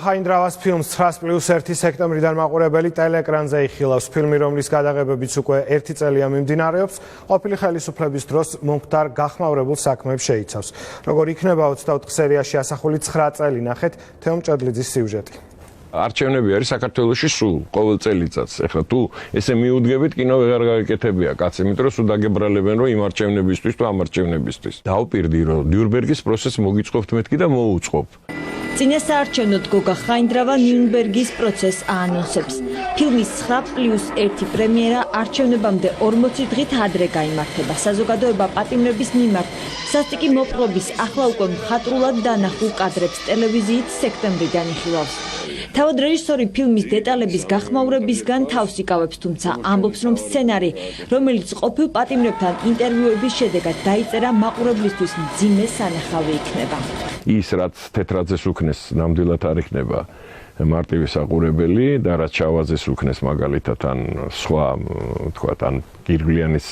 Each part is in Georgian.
ხაინდრავას ფილმს 9+1 სექტემბრიდან მაყურებელი ტელეეკრანზე იხილავს. ფილმი, რომლის გადაღებებიც უკვე 1 წელია მიმდინარეობს, ყოფილი ხელისუფლების დროს მომხდარ გახმაურებულ საქმეებს შეიცავს. როგორ იქნება 24 სერიაში ასახული 9 წელი, ნახეთ თეო მჭედლიძის სიუჟეტი. არჩევნები არის საქართველოში სულ ყოველ წელიწადს. ეხლა თუ ესე მიუდგებით, კინო ვეღარ გაეკეთებია კაც, იმიტომ რომ სულ დაგებრალებენ რომ იმ არჩევნებისთვის თუ ამ არჩევნებისთვის. დავპირდი რომ ნიურნბერგის პროცესს მოგიწყობთ მეთქი და მოუწყობ. წინა საარჩევნოდ გოგა ხაინდრავა ნიურნბერგის პროცესს აანონსებს. ფილმის 9+1 პრემიერა არჩევნებამდე 40 დღით ადრე გაიმართება. საზოგადოება პატიმრების მიმართ სასტიკი მოპყრობის ახლა უკვე მხატვრულად დანახულ კადრებს ტელევიზიით სექტემბრიდან იხილავს. თავად რეჟისორი ფილმის დეტალების გახმაურებისგან თავს იკავებს, თუმცა ამბობს, რომ სცენარი, რომელიც ყოფილ პატიმრებთან ინტერვიუების შედეგად დაიწერა, მაყურებლისთვის მძიმე სანახავი იქნება. ის რაც თეთრაძეს უქნეს, ნამდვილად არ იქნება მარტივი საყურებელი და რაც ჩავაზეს უქნეს მაგალითად ან სხვა თქვათ ან გირგლიანის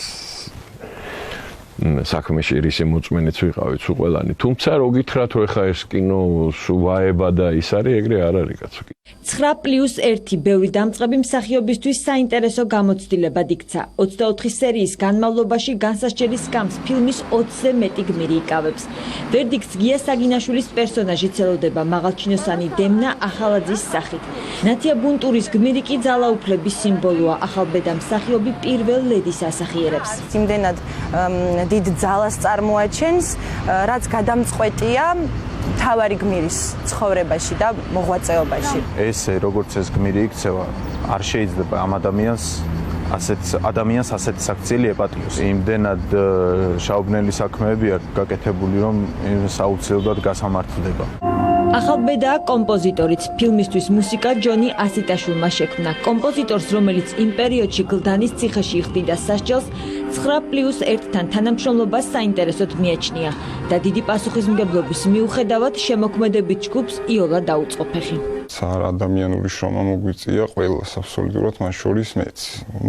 საქმეში რისი მოწმენიც ვიყავით სულ ყველანი. თუმცა რო გითხრათ რომ ეხა ეს კინო ვაება და ის არის, ეგრე არ არის კაცო. 9+1 ბევრი დამწყები მსახიობისთვის საინტერესო გამოცდილებად იქცა. 24 სერიის განმავლობაში განსასჯელი სკამს ფილმის 20-ზე მეტი გმირი იკავებს. ვერდიქტს გია საგინაშვილის პერსონაჟი ცელოდება, მაღალჩინოსანი დემნა ახალაძის სახით. ნათია ბუნტურის გმირი კი ძალაუფლების სიმბოლოა, ახალბედა მსახიობი პირველ ლედის ასახიერებს. იმდენად დიდ ძალას წარმოაჩენს, რაც გადამწყვეტია თავარი გმირის ცხოვრებაში და მოღვაწეობაში. ესე როგორც ეს გმირი იქცევა, არ შეიძლება ამ ადამიანს ასეთი საქციელი ეპატიოს. იმდენად შაუბნელი საქმეები აქვს გაკეთებული, რომ საუცილებლად გასამართლდება. ახალბედაა კომპოზიტორიც. ფილმისთვის მუსიკა ჯონი ასიტაშვილმა შექმნა. კომპოზიტორს, რომელიც იმ პერიოდში გლდანის ციხეში იხდიდა სასჯელს, 9+1-თან თანამშრომლობას საინტერესოდ მიაჩნია და დიდი პასუხისმგებლობის მიუხედავად შემოქმედებით ჯგუფს იოლა დაუწყო ფეხი. ადამიანური შრომა მოგვიწია ყველას, აბსოლუტურად მათ შორის მეც.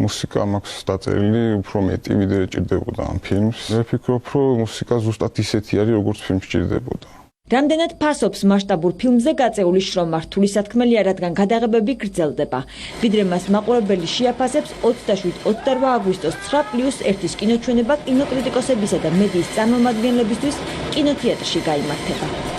მუსიკა მაქვს დაწერილი უფრო მეტი, ვიდრე ჭირდებოდა ამ ფილმს. მე ვფიქრობ, რომ მუსიკა ზუსტად ისეთი არის, როგორც ფილმს ჭირდებოდა. რამდენად ფასობს მასშტაბურ ფილმზე გაწეული შრომა, რთული სათქმელია, რადგან გადაღებები გრძელდება. ვიდრე მას მაყურებელი შეაფასებს 27-28 აგვისტოს 9+1-ის კინოჩვენება კინოკრიტიკოსებისა და მედიის წარმომადგენლებისთვის კინოთეატრში გაიმართება.